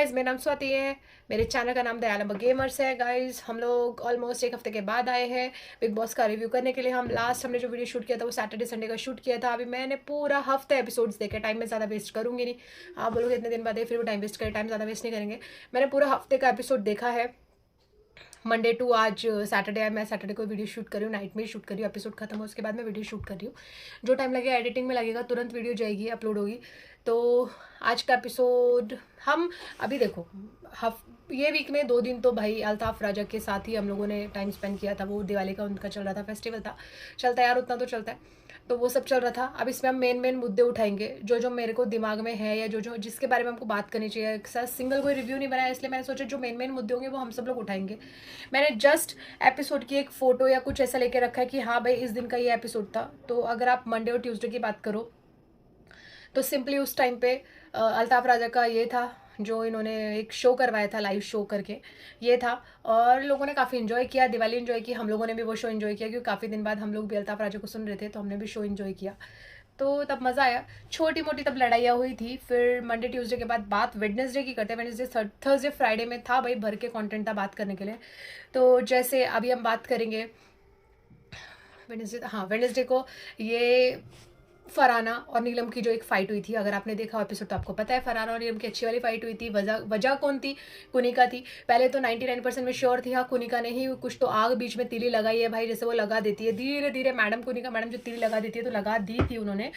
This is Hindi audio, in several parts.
गाइस, मेरा नाम स्वाति है। मेरे चैनल का नाम दयालंबा गेमर्स है। गाइस, हम लोग ऑलमोस्ट एक हफ्ते के बाद आए हैं बिग बॉस का रिव्यू करने के लिए। हमने जो वीडियो शूट किया था वो सैटरडे संडे का शूट किया था। अभी मैंने पूरा हफ्ते एपिसोड्स देखे। टाइम में ज़्यादा वेस्ट करूंगी नहीं। आप बोलोगे इतने दिन बाद है फिर वो टाइम वेस्ट करें, टाइम ज़्यादा वेस्ट नहीं करेंगे। मैंने पूरा हफ्ते का एपिसोड देखा है, मंडे टू आज सैटरडे है। मैं सैटरडे को वीडियो शूट कर रही हूँ, नाइट में ही शूट कर रही हूँ। एपिसोड खत्म हो उसके बाद मैं वीडियो शूट कर रही हूँ। जो टाइम लगेगा एडिटिंग में लगेगा, तुरंत वीडियो जाएगी, अपलोड होगी। तो आज का एपिसोड हम अभी देखो, ये वीक में 2 दिन तो भाई अल्ताफ राजा के साथ ही हम लोगों ने टाइम स्पेंड किया था। वो दिवाली का उनका चल रहा था, फेस्टिवल था। चलता है यार, उतना तो चलता है। तो वो सब चल रहा था। अब इसमें हम मेन मुद्दे उठाएंगे जो जो मेरे को दिमाग में है, या जो जो जिसके बारे में हमको बात करनी चाहिए। सर सिंगल कोई रिव्यू नहीं बनाया, इसलिए मैंने सोचा जो मेन मुद्दे होंगे वो हम सब लोग उठाएंगे। मैंने जस्ट एपिसोड की एक फ़ोटो या कुछ ऐसा लेके रखा है कि हाँ भाई इस दिन का ये एपिसोड था। तो अगर आप मंडे और ट्यूसडे की बात करो तो सिंपली उस टाइम पे अल्ताफ राजा का ये था, जो इन्होंने एक शो करवाया था, लाइव शो करके ये था। और लोगों ने काफ़ी इन्जॉय किया, दिवाली इन्जॉय की, हम लोगों ने भी वो शो इन्जॉय किया, क्योंकि काफ़ी दिन बाद हम लोग भी अल्ताफ राजा को सुन रहे थे, तो हमने भी शो इन्जॉय किया। तो तब मज़ा आया। छोटी मोटी तब लड़ाइयाँ हुई थी। फिर मंडे ट्यूसडे के बाद बात वेडनेसडे की करते हैं। वेडनेसडे थर्सडे फ्राइडे में था भाई, भर के कंटेंट था बात करने के लिए। तो जैसे अभी हम बात करेंगे वेडनेसडे, हाँ वेडनेसडे को ये फरहाना और नीलम की जो एक फाइट हुई थी, अगर आपने देखा हो एपिसोड तो आपको पता है फरहाना और नीलम की अच्छी वाली फाइट हुई थी। वजह कौन थी? कुनिका थी। पहले तो 99% में श्योर थी हाँ कुनिका ने ही कुछ तो आग बीच में तीली लगाई है भाई, जैसे वो लगा देती है धीरे धीरे। कुनिका मैडम जो तीली लगा देती है, तो लगा दी थी उन्होंने।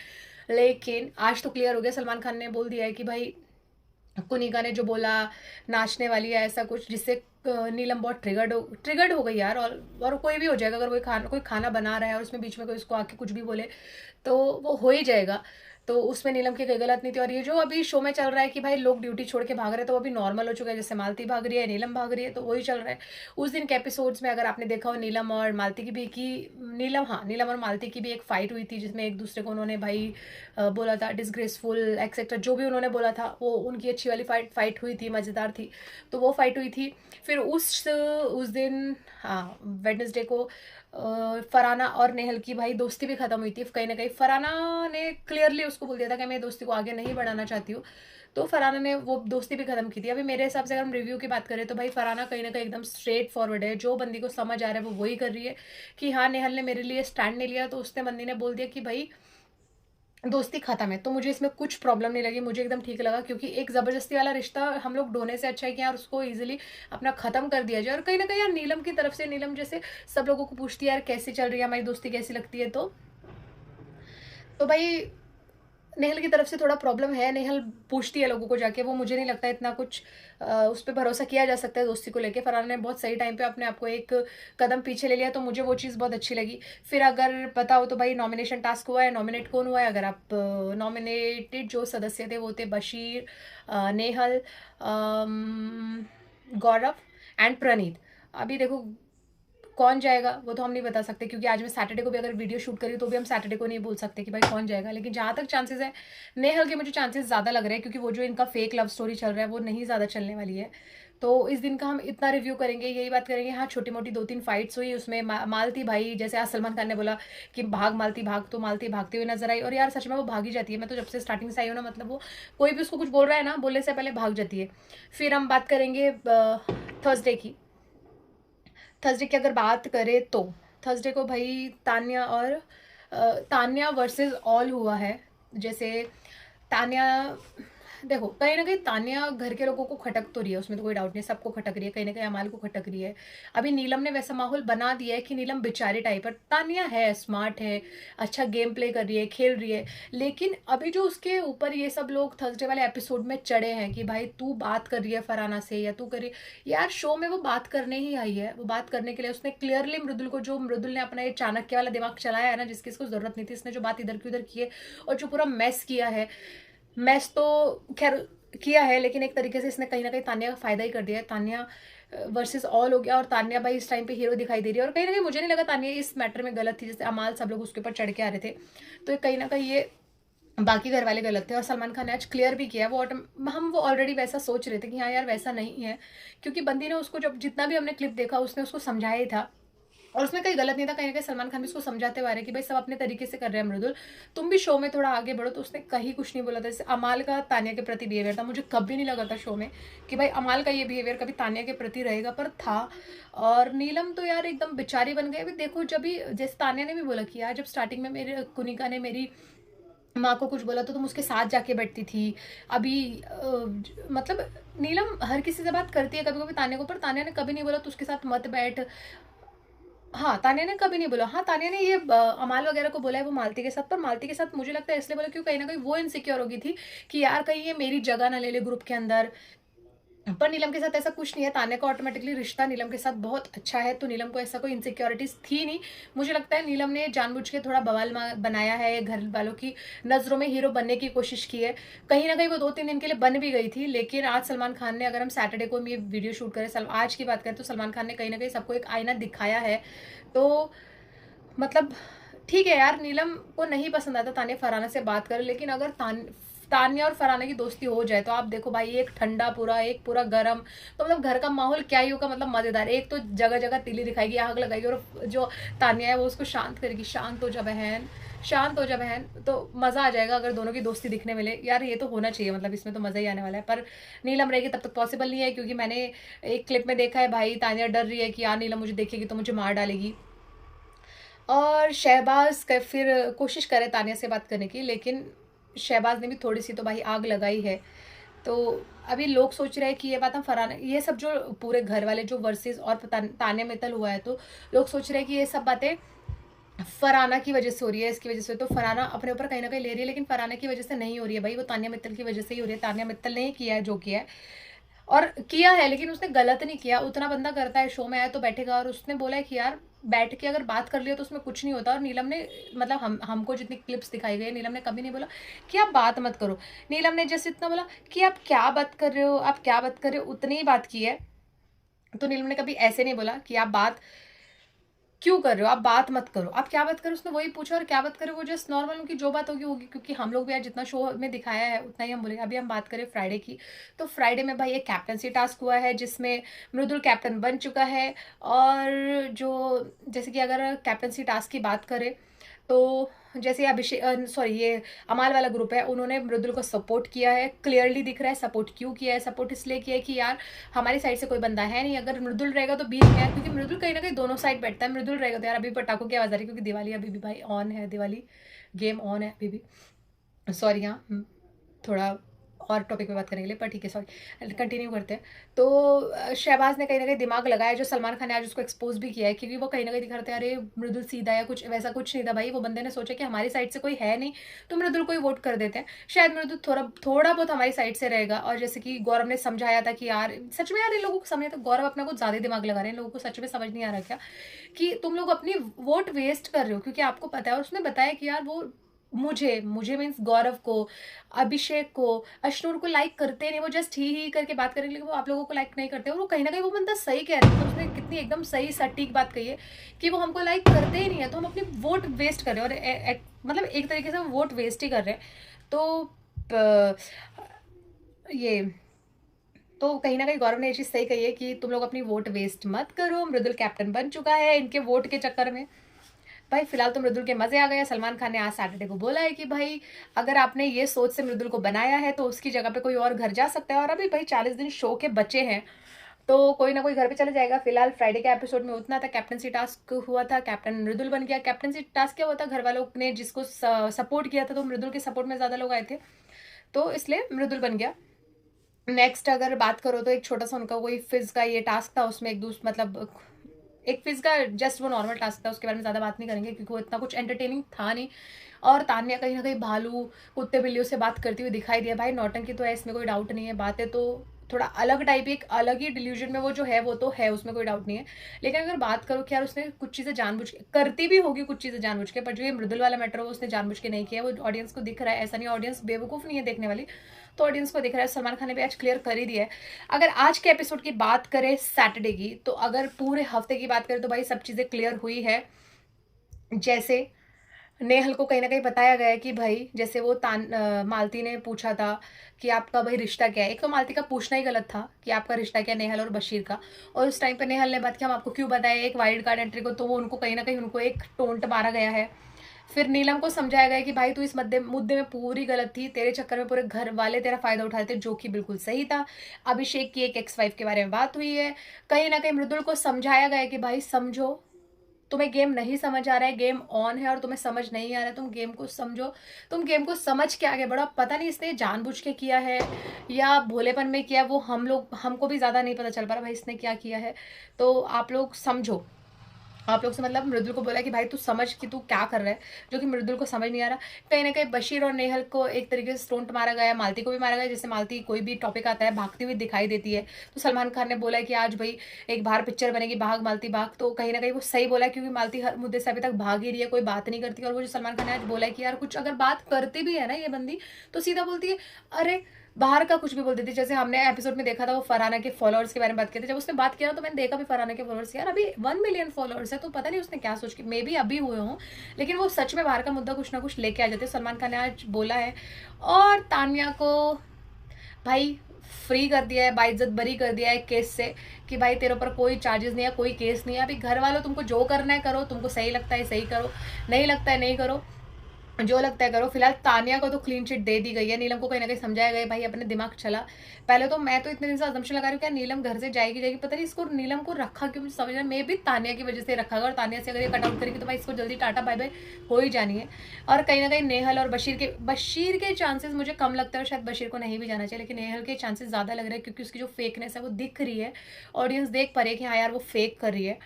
लेकिन आज तो क्लियर हो गया, सलमान खान ने बोल दिया है कि भाई कुनिका ने जो बोला नाचने वाली है ऐसा कुछ, जिससे नीलम बहुत ट्रिगर्ड हो गई यार। और कोई भी हो जाएगा, अगर कोई खाना बना रहा है और उसमें बीच में कोई उसको आके कुछ भी बोले तो वो हो ही जाएगा। तो उसमें नीलम की कोई गलत नहीं थी। और ये जो अभी शो में चल रहा है कि भाई लोग ड्यूटी छोड़ के भाग रहे हैं, तो वो अभी नॉर्मल हो चुका है। जैसे मालती भाग रही है, नीलम भाग रही है, तो वही चल रहा है। उस दिन के एपिसोड्स में अगर आपने देखा हो, नीलम और मालती की भी की नीलम और मालती की भी एक फाइट हुई थी, जिसमें एक दूसरे को उन्होंने भाई बोला था डिसग्रेसफुल एक्सेट्रा, जो भी उन्होंने बोला था वो उनकी अच्छी वाली फाइट हुई थी, मज़ेदार थी। तो वो फाइट हुई थी। फिर उस दिन हाँ वेडनेसडे को फरहाना और नेहल की भाई दोस्ती भी खत्म हुई थी। कहीं ना कहीं फरहाना ने क्लियरली उसको बोल दिया था कि मैं दोस्ती को आगे नहीं बढ़ाना चाहती हूँ। तो फरहाना ने वो दोस्ती भी खत्म की थी। अभी मेरे हिसाब से अगर हम रिव्यू की बात करें तो भाई फरहाना कहीं ना कहीं एकदम स्ट्रेट फॉरवर्ड है। जो बंदी को समझ आ रहा है वो वही कर रही है कि हाँ नेहल ने मेरे लिए स्टैंड नहीं लिया, तो उसने बंदी ने बोल दिया कि भाई दोस्ती खत्म है। तो मुझे इसमें कुछ प्रॉब्लम नहीं लगी, मुझे एकदम ठीक लगा, क्योंकि एक ज़बरदस्ती वाला रिश्ता हम लोग ढोने से अच्छा है कि यार उसको इजीली अपना ख़त्म कर दिया जाए। और कहीं ना कहीं यार नीलम की तरफ से, नीलम जैसे सब लोगों को पूछती है यार कैसी चल रही है हमारी दोस्ती, कैसी लगती है, तो भाई नेहल की तरफ से थोड़ा प्रॉब्लम है। नेहल पूछती है लोगों को जाके, वो मुझे नहीं लगता इतना कुछ उस पर भरोसा किया जा सकता है दोस्ती को लेके। फरहान ने बहुत सही टाइम पे अपने आप को एक कदम पीछे ले लिया, तो मुझे वो चीज़ बहुत अच्छी लगी। फिर अगर पता हो तो भाई नॉमिनेशन टास्क हुआ है, नॉमिनेट कौन हुआ है? अगर आप नॉमिनेटेड जो सदस्य थे वो थे बशीर, नेहल, गौरव एंड प्रणीत। अभी देखो कौन जाएगा वो तो हम नहीं बता सकते, क्योंकि आज मैं सैटरडे को भी अगर वीडियो शूट करी तो भी हम सैटरडे को नहीं बोल सकते कि भाई कौन जाएगा। लेकिन जहाँ तक चांसेस है, नेहल के मुझे चांसेस ज़्यादा लग रहे हैं, क्योंकि वो जो इनका फेक लव स्टोरी चल रहा है वो नहीं ज़्यादा चलने वाली है। तो इस दिन का हम इतना रिव्यू करेंगे, यही बात करेंगे। हाँ छोटी मोटी 2-3 फाइट्स हुई उसमें। मालती भाई जैसे आज सलमान खान ने बोला कि भाग मालती भाग, तो मालती भागती हुई नजर आई। और यार सच में वो भागी जाती है। मैं तो जब से स्टार्टिंग से आई हूँ ना, मतलब वो कोई भी उसको कुछ बोल रहा है ना, बोलने से पहले भाग जाती है। फिर हम बात करेंगे थर्सडे की। थर्सडे की अगर बात करें तो थर्सडे को भाई तान्या वर्सेस ऑल हुआ है। जैसे तान्या, देखो कहीं ना कहीं तान्या घर के लोगों को खटक तो रही है, उसमें तो कोई डाउट नहीं, सबको खटक रही है, कहीं ना कहीं अमाल को खटक रही है। अभी नीलम ने वैसा माहौल बना दिया है कि नीलम बेचारे टाइप है। तान्या है, स्मार्ट है, अच्छा गेम प्ले कर रही है, खेल रही है। लेकिन अभी जो उसके ऊपर ये सब लोग थर्सडे वाले एपिसोड में चढ़े हैं कि भाई तू बात कर रही है फरहाना से, या तू कर रही यार, शो में वो बात करने ही आई है। वो बात करने के लिए उसने क्लियरली मृदुल को, जो मृदुल ने अपना ये चाणक्य वाला दिमाग चलाया है ना, जिसकी इसको जरूरत नहीं थी, इसने जो बात इधर की उधर की है और जो पूरा मैस किया है, मैच तो खैर किया है, लेकिन एक तरीके से इसने कहीं ना कहीं तान्या का फायदा ही कर दिया है। तान्या वर्सेस ऑल हो गया, और तान्या भाई इस टाइम पे हीरो दिखाई दे रही है। और कहीं ना कहीं मुझे नहीं लगा तान्या इस मैटर में गलत थी, जैसे अमाल सब लोग उसके ऊपर चढ़ के आ रहे थे, तो कहीं ना कहीं ये बाकी घर वाले गलत थे। और सलमान खान ने आज क्लियर भी किया। हम वो ऑलरेडी वैसा सोच रहे थे कि हाँ यार वैसा नहीं है, क्योंकि बंदी ने उसको, जब जितना भी हमने क्लिप देखा उसने उसको समझाया ही था और उसमें कहीं गलत नहीं था, कहीं ना कहीं सलमान खान भी उसको समझाते हुए आ रहे हैं कि भाई सब अपने तरीके से कर रहे हैं मृदुल, तुम भी शो में थोड़ा आगे बढ़ो। तो उसने कहीं कुछ नहीं बोला था। जैसे अमाल का तानिया के प्रति बिहेवियर था, मुझे कभी नहीं लगा था शो में कि भाई अमाल का ये बिहेवियर कभी तानिया के प्रति रहेगा, पर था। और नीलम तो यार एकदम बेचारी बन गई। अभी देखो, जब भी जैसे तानिया ने भी बोला कि यार जब स्टार्टिंग में मेरे कुनिका ने मेरी माँ को कुछ बोला तो तुम उसके साथ जाके बैठती थी। अभी मतलब नीलम हर किसी से बात करती है कभी कभी तानिया को, पर तानिया ने कभी नहीं बोला तो उसके साथ मत बैठ। हाँ, तानिया ने कभी नहीं बोला। हाँ, तानिया ने ये अमाल वगैरह को बोला है वो मालती के साथ, पर मालती के साथ मुझे लगता है इसलिए बोला क्योंकि कहीं न कहीं वो इनसिक्योर हो गई थी कि यार कहीं ये मेरी जगह ना ले ले ग्रुप के अंदर। पर नीलम के साथ ऐसा कुछ नहीं है, तान्या का ऑटोमेटिकली रिश्ता नीलम के साथ बहुत अच्छा है, तो नीलम को ऐसा कोई इनसिक्योरिटीज़ थी नहीं। मुझे लगता है नीलम ने जानबूझ के थोड़ा बवाल बनाया है, घर वालों की नज़रों में हीरो बनने की कोशिश की है। कहीं न कहीं वो 2-3 दिन के लिए बन भी गई थी, लेकिन आज सलमान खान ने, अगर हम सैटरडे को ये वीडियो शूट करें, आज की बात करें, तो सलमान खान ने कहीं न कहीं सबको एक आईना दिखाया है। तो मतलब ठीक है यार, नीलम को नहीं पसंद आता तान्या फरहाना से बात करे, लेकिन अगर तान्या और फरहाना की दोस्ती हो जाए तो आप देखो भाई, एक ठंडा पूरा, एक पूरा गरम, तो मतलब घर का माहौल क्या ही होगा, मतलब मजेदार। एक तो जगह जगह तीली दिखाएगी, आग लगाएगी, और जो तान्या है वो उसको शांत करेगी, शांत हो जा बहन, शांत हो जा बहन। तो मजा आ जाएगा अगर दोनों की दोस्ती दिखने मिले यार, ये तो होना चाहिए, मतलब इसमें तो मजा ही आने वाला है। पर नीलम रहेगी तब तक पॉसिबल नहीं है, क्योंकि मैंने एक क्लिप में देखा है भाई, तान्या डर रही है कि यार नीलम मुझे देखेगी तो मुझे मार डालेगी। और शहबाज का फिर कोशिश करे तानिया से बात करने की, लेकिन शहबाज ने भी थोड़ी सी तो भाई आग लगाई है। तो अभी लोग सोच रहे हैं कि ये बात हम फरहाना, ये सब जो पूरे घर वाले जो वर्सेस और तान्या मित्तल हुआ है, तो लोग सोच रहे हैं कि ये सब बातें फरहाना की वजह से हो रही है, इसकी वजह से। तो फरहाना अपने ऊपर कहीं ना कहीं ले रही है, लेकिन फरहाना की वजह से नहीं हो रही है भाई, वो तान्या मित्तल की वजह से ही हो रही है। तान्या मित्तल ने ही किया है जो किया है, और किया है, लेकिन उसने गलत नहीं किया। उतना बंदा करता है, शो में आया तो बैठेगा, और उसने बोला है कि यार बैठ के अगर बात कर लियो तो उसमें कुछ नहीं होता। और नीलम ने, मतलब हमको जितनी क्लिप्स दिखाई गई है, नीलम ने कभी नहीं बोला कि आप बात मत करो। नीलम ने जैसे इतना बोला कि आप क्या बात कर रहे हो, आप क्या बात कर रहे हो, उतनी ही बात की है। तो नीलम ने कभी ऐसे नहीं बोला कि आप बात क्यों कर रहे हो, आप बात मत करो, आप क्या बात करो। उसने वही पूछा, और क्या बात करो, वो जस्ट नॉर्मल उनकी जो बात होगी होगी, क्योंकि हम लोग भी आज जितना शो में दिखाया है उतना ही हम बोलेंगे। अभी हम बात करें फ्राइडे की, तो फ्राइडे में भाई एक कैप्टनसी टास्क हुआ है जिसमें मृदुल कैप्टन बन चुका है। और जो, जैसे कि अगर कैप्टनसी टास्क की बात करें, तो जैसे अभिषेक, सॉरी, ये अमाल वाला ग्रुप है, उन्होंने मृदुल को सपोर्ट किया है, क्लियरली दिख रहा है। सपोर्ट क्यों किया है? सपोर्ट इसलिए किया है कि यार हमारी साइड से कोई बंदा है नहीं, अगर मृदुल रहेगा तो बीच में यार, क्योंकि मृदुल कहीं ना कहीं दोनों साइड बैठता है। मृदुल रहेगा तो यार, अभी पटाखों की आवाज़ आ रही है क्योंकि दिवाली अभी भी भाई ऑन है, दिवाली गेम ऑन है अभी भी। सॉरी, हाँ, थोड़ा और टॉपिक पे बात करने के लिए, पर ठीक है, सॉरी, कंटिन्यू करते हैं। तो शहबाज ने कहीं ना कहीं दिमाग लगाया, जो सलमान खान ने आज उसको एक्सपोज भी किया है, क्योंकि वो कहीं ना कहीं दिखा रहे थे अरे मृदुल सीधा या कुछ वैसा कुछ नहीं था भाई। वो बंदे ने सोचा कि हमारी साइड से कोई है नहीं, तो मृदुल को ही वोट कर देते हैं, शायद मृदुल थोड़ा थोड़ा बहुत हमारी साइड से रहेगा। और जैसे कि गौरव ने समझाया था कि यार सच में यार इन लोगों को समझ, तो गौरव अपना कुछ ज़्यादा दिमाग लगा रहे हैं, इन लोगों को सच में समझ नहीं आ रहा क्या कि तुम लोग अपनी वोट वेस्ट कर रहे हो, क्योंकि आपको पता है। और उसने बताया कि यार वो मुझे मुझे मीन्स गौरव को, अभिषेक को, अश्नूर को लाइक करते नहीं, वो जस्ट ही करके बात करेंगे, लेकिन वो आप लोगों को लाइक नहीं करते। और वो कहीं ना कहीं वो बंदा सही कह रहा है, तो उसने कितनी एकदम सही सटीक बात कही है कि वो हमको लाइक करते ही नहीं है, तो हम अपनी वोट वेस्ट कर रहे हैं। और मतलब एक तरीके से वोट वेस्ट ही कर रहे हैं। तो ये, तो कहीं ना कहीं गौरव ने ये चीज़ सही कही है कि तुम लोग अपनी वोट वेस्ट मत करो। मृदुल कैप्टन बन चुका है इनके वोट के चक्कर में। भाई फिलहाल तो मृदुल के मजे आ गए। सलमान खान ने आज सैटरडे को बोला है कि भाई अगर आपने ये सोच से मृदुल को बनाया है तो उसकी जगह पे कोई और घर जा सकता है। और अभी भाई 40 दिन शो के बचे हैं, तो कोई ना कोई घर पे चले जाएगा। फिलहाल फ्राइडे के एपिसोड में उतना था, कैप्टनसी टास्क हुआ था, कैप्टन मृदुल बन गया। कैप्टनसी टास्क क्या हुआ था, घर वालों ने जिसको सपोर्ट किया था, तो मृदुल के सपोर्ट में ज़्यादा लोग आए थे, तो इसलिए मृदुल बन गया। नेक्स्ट अगर बात करो तो एक छोटा सा उनका कोई फिज का ये टास्क था, उसमें एक दूसरा, मतलब एक फिज का जस्ट वो नॉर्मल टास्क था, उसके बारे में ज़्यादा बात नहीं करेंगे क्योंकि वो इतना कुछ एंटरटेनिंग था नहीं। और तान्या कहीं ना कहीं भालू कुत्ते बिल्लियों से बात करती हुई दिखाई दिया। भाई नौटंकी तो है, इसमें कोई डाउट नहीं है। बातें तो थोड़ा अलग टाइप, एक अलग ही डिल्यूजन में वो जो है वो तो है, उसमें कोई डाउट नहीं है। लेकिन अगर बात करो कि यार उसने कुछ चीज़ें जानबूझ के करती भी होगी, कुछ चीज़ें जानबूझ के, पर जो ये मृदुल वाला मैटर है वो उसने जानबूझ के नहीं किया। वो ऑडियंस को दिख रहा है, ऐसा नहीं ऑडियंस बेवकूफ़ नहीं है देखने वाली, तो ऑडियंस को दिख रहा है। सलमान खान ने भी आज क्लियर कर ही दिया है। अगर आज के एपिसोड की बात करें सैटरडे की, तो अगर पूरे हफ्ते की बात करें तो भाई सब चीज़ें क्लियर हुई है। जैसे नेहल को कहीं न कहीं बताया गया है कि भाई जैसे वो मालती ने पूछा था कि आपका भाई रिश्ता क्या है? एक तो मालती का पूछना ही गलत था कि आपका रिश्ता क्या है नेहल और बशीर का, और उस टाइम पे नेहल ने बात की हम आपको क्यों बताएँ एक वाइल्ड कार्ड एंट्री को, तो वो उनको कहीं न कहीं उनको एक टोंट मारा गया है। फिर नीलम को समझाया गया कि भाई तू इस मुद्दे में पूरी गलत थी, तेरे चक्कर में पूरे घर वाले तेरा फ़ायदा उठा रहे थे, जो कि बिल्कुल सही था। अभिषेक की एक एक्स वाइफ के बारे में बात हुई है। कहीं न कहीं मृदुल को समझाया गया है कि भाई समझो, तुम्हें गेम नहीं समझ आ रहा है, गेम ऑन है और तुम्हें समझ नहीं आ रहा है, तुम गेम को समझो, तुम गेम को समझ के आगे बढ़ो। पता नहीं इसने जानबूझ के किया है या भोलेपन में किया, वो हमको भी ज़्यादा नहीं पता चल पा रहा भाई इसने क्या किया है। तो आप लोग समझो, आप लोग से मतलब मृदुल को बोला कि भाई तू समझ कि तू क्या कर रहा है, जो कि मृदुल को समझ नहीं आ रहा। कहीं ना कहीं बशीर और नेहल को एक तरीके से स्टोंट मारा गया, मालती को भी मारा गया, जैसे मालती कोई भी टॉपिक आता है भागती हुई दिखाई देती है। तो सलमान खान ने बोला कि आज भाई एक बाहर पिक्चर बनेगी, भाग मालती भाग, तो कहीं ना कहीं वो सही बोला क्योंकि मालती हर मुद्दे से अभी तक भाग ही रही है, कोई बात नहीं करती। और वो जो सलमान खान ने आज बोला है कि यार कुछ अगर बात करती भी है ना ये बंदी, तो सीधा बोलती है अरे बाहर का कुछ भी बोलती थी। जैसे हमने एपिसोड में देखा था वो फरहाना के फॉलोअर्स के बारे में बात की थी, जब उसने बात किया तो मैंने देखा भी फरहाना के फॉलोअर्स यार अभी 1 मिलियन फॉलोअर्स है, तो पता नहीं उसने क्या सोच के मे बी अभी हुए हों, लेकिन वो सच में बाहर का मुद्दा कुछ ना कुछ लेके आ जाते। सलमान खान ने आज बोला है और तानिया को भाई फ्री कर दिया है, बाइज्जत बरी कर दिया है केस से कि भाई तेरे ऊपर कोई चार्जेस नहीं है, कोई केस नहीं है। अभी घर वालों तुमको जो करना है करो, तुमको सही लगता है सही करो, नहीं लगता है नहीं करो, जो लगता है करो। फिलहाल तानिया को तो क्लीन चिट दे दी गई है, नीलम को कहीं ना कहीं समझाया गया भाई अपने दिमाग चला। पहले तो मैं तो इतने दिन से अजम्पशन लगा रही हूँ क्या नीलम घर से जाएगी, पता नहीं इसको नीलम को रखा क्यों, मुझे समझ रहा मे भी तानिया की वजह से रखा गया, और तानिया से अगर ये कट आउट करेगी तो भाई इसको जल्दी टाटा बाय बाय हो ही जानी है। और कहीं ना कहीं नेहल और बशीर के चांसेस मुझे कम लगता है, शायद बशीर को नहीं भी जाना चाहिए, लेकिन नेहल के चांसेस ज़्यादा लग रहे हैं क्योंकि उसकी जो फेकनेस है वो दिख रही है, ऑडियंस देख पा रही है कि हाँ यार वो फेक कर रही है,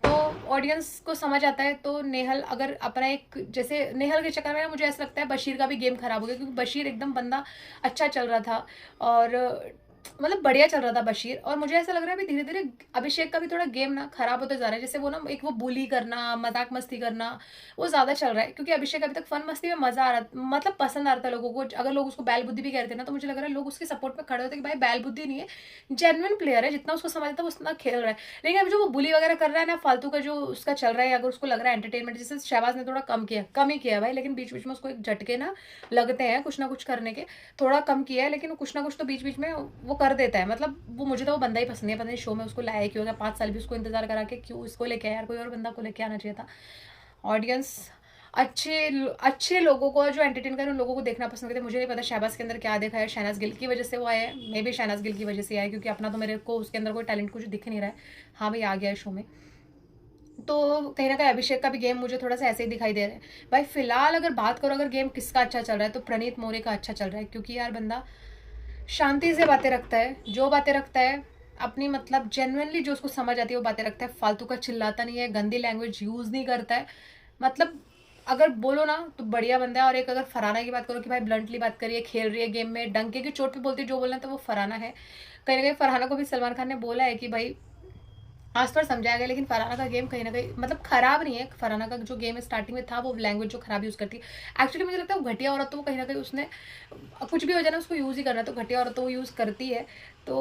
तो ऑडियंस को समझ आता है। तो नेहल अगर अपना एक, जैसे नेहल के चक्कर में ना मुझे ऐसा लगता है बशीर का भी गेम खराब हो गया, क्योंकि बशीर एकदम बंदा अच्छा चल रहा था और मतलब बढ़िया चल रहा था बशीर, और मुझे ऐसा लग रहा है अभी धीरे धीरे अभिषेक का भी थोड़ा गेम ना खराब होता जा रहा है। जैसे वो ना एक वो बुली करना, मजाक मस्ती करना, वो ज्यादा चल रहा है, क्योंकि अभिषेक अभी तक फन मस्ती में मजा आ रहा, मतलब पसंद आ रहा था लोगों को। अगर लोग उसको बैल बुद्धि भी कहते ना, तो मुझे लग रहा है लोग उसके सपोर्ट में खड़े होते कि भाई बैल बुद्धि नहीं है, जेन्युइन प्लेयर है, जितना उसको समझ आता है उतना खेल रहा है। लेकिन अभी जो वो बुली वगैरह कर रहा है ना, फालतू का जो उसका चल रहा है, अगर उसको लग रहा है एंटरटेनमेंट, जैसे शहबाज ने थोड़ा कम ही किया भाई, लेकिन बीच बीच में उसको एक झटके ना लगते हैं कुछ ना कुछ करने के, थोड़ा कम किया है, लेकिन कुछ ना कुछ तो बीच बीच में वो कर देता है। मतलब वो मुझे तो वो बंदा ही पसंद है, पता नहीं शो में उसको लाया क्यों, 5 साल भी उसको इंतजार करा के क्यों इसको लेके आया यार, कोई और बंदा को लेके आना चाहिए था। ऑडियंस अच्छे अच्छे लोगों को जो एंटरटेन करें उन लोगों को देखना पसंद करते हैं। मुझे नहीं पता शहबाज के अंदर क्या देखा है, शहनाज गिल की वजह से वो आया है, मे भी शहनाज गिल की वजह से आया है, क्योंकि अपना तो मेरे को उसके अंदर कोई टैलेंट कुछ दिख नहीं रहा है। हाँ भाई आ गया है शो में, तो कहीं ना कहीं अभिषेक का भी गेम मुझे थोड़ा सा ऐसे ही दिखाई दे रहा है भाई। फिलहाल अगर बात करो अगर गेम किसका अच्छा चल रहा है, तो प्रणीत मोरे का अच्छा चल रहा है, क्योंकि यार बंदा शांति से बातें रखता है, जो बातें रखता है अपनी मतलब जेन्युइनली जो उसको समझ आती है वो बातें रखता है, फालतू का चिल्लाता नहीं है, गंदी लैंग्वेज यूज़ नहीं करता है। मतलब अगर बोलो ना तो बढ़िया बंदा है। और एक अगर फराना की बात करो कि भाई ब्लंटली बात करिए, खेल रही है गेम में, डंके की चोट पे बोलती है जो बोलना है, तो वो फराना है। कहीं ना कहीं फरहाना को भी सलमान खान ने बोला है कि भाई आज पर समझाया गया, लेकिन फरहाना का गेम कहीं ना कहीं मतलब खराब नहीं है। फरहाना का जो गेम स्टार्टिंग में था वो लैंग्वेज जो खराब यूज़ करती है, एक्चुअली मुझे लगता है वो घटिया औरत, तो वो कहीं ना कहीं उसने कुछ भी हो जाए ना उसको यूज़ ही करना है, तो घटिया औरत तो वो यूज़ करती है। तो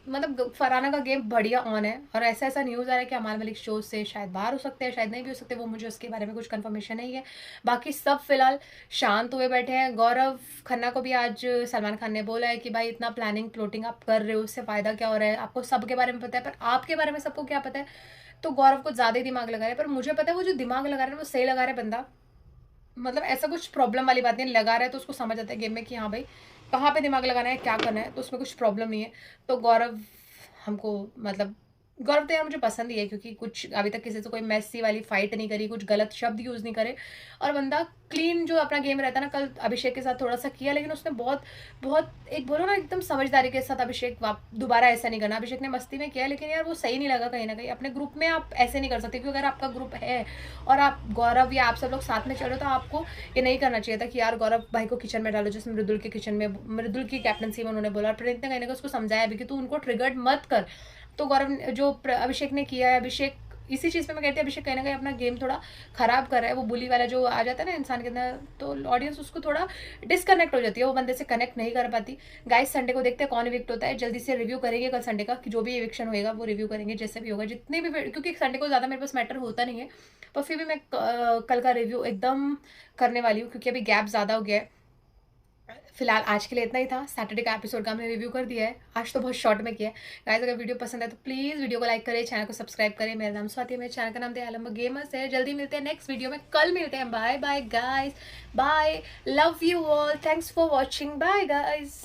मतलब फरहाना का गेम बढ़िया ऑन है, और ऐसा ऐसा न्यूज़ आ रहा है कि अमाल मलिक शो से शायद बाहर हो सकते हैं, शायद नहीं भी हो सकते, वो मुझे उसके बारे में कुछ कंफर्मेशन नहीं है। बाकी सब फिलहाल शांत हुए बैठे हैं। गौरव खन्ना को भी आज सलमान खान ने बोला है कि भाई इतना प्लानिंग प्लॉटिंग आप कर रहे हो, उससे फ़ायदा क्या हो रहा है, आपको सबके बारे में पता है पर आपके बारे में सबको क्या पता है। तो गौरव को ज़्यादा ही दिमाग लगा रहा है, पर मुझे पता है वो जो दिमाग लगा रहा है वो सही लगा रहा है बंदा, मतलब ऐसा कुछ प्रॉब्लम वाली बात नहीं, लगा रहा है तो उसको समझ आता है गेम में कि हाँ भाई कहाँ पे दिमाग लगाना है, क्या करना है, तो उसमें कुछ प्रॉब्लम नहीं है। तो गौरव हमको मतलब गौरव तो यार मुझे पसंद ही है, क्योंकि कुछ अभी तक किसी से कोई मैसी वाली फाइट नहीं करी, कुछ गलत शब्द यूज़ नहीं करे, और बंदा क्लीन जो अपना गेम रहता है ना, कल अभिषेक के साथ थोड़ा सा किया, लेकिन उसने बहुत बहुत एक बोलो ना एकदम समझदारी के साथ अभिषेक दोबारा ऐसा नहीं करना। अभिषेक ने मस्ती में किया, लेकिन यार वो सही नहीं लगा कहीं ना कहीं। अपने ग्रुप में आप ऐसे नहीं कर सकते, क्योंकि अगर आपका ग्रुप है और आप गौरव या आप सब लोग साथ में चल रहे हो, तो आपको ये नहीं करना चाहिए था कि यार गौरव भाई को किचन में डालो, जैसे मृदुल के किचन में मृदुल की कैप्टनसी में उन्होंने बोला, और प्रणीत ने कहीं ना कहीं उसको समझाया भी कि तू उनको ट्रिगर्ड मत कर। तो गौरव जो अभिषेक ने किया है, अभिषेक इसी चीज़ पे मैं कहती हूँ अभिषेक कहीं ना कहीं अपना गेम थोड़ा ख़राब कर रहा है। वो बुली वाला जो आ जाता है ना इंसान के अंदर, तो ऑडियंस उसको थोड़ा डिसकनेक्ट हो जाती है, वो बंदे से कनेक्ट नहीं कर पाती। गाइस संडे को देखते हैं कौन इविक्ट होता है, जल्दी से रिव्यू करेंगे कल संडे का, कि जो भी इविक्शन होएगा वो रिव्यू करेंगे जैसे भी होगा, जितने भी, क्योंकि संडे को ज़्यादा मेरे पास मैटर होता नहीं है, पर फिर भी मैं कल का रिव्यू एकदम करने वाली हूँ, क्योंकि अभी गैप ज़्यादा हो गया है। फिलहाल आज के लिए इतना ही था। सैटरडे का एपिसोड का हमने रिव्यू कर दिया है, आज तो बहुत शॉर्ट में किया है। गाइस अगर वीडियो पसंद है तो प्लीज़ वीडियो को लाइक करें, चैनल को सब्सक्राइब करें। मेरा नाम स्वाति है, मेरे चैनल का नाम दयालंब गेमर्स है। जल्दी मिलते हैं नेक्स्ट वीडियो में, कल मिलते हैं। Bye bye guys, bye, love you all, thanks for watching, bye guys.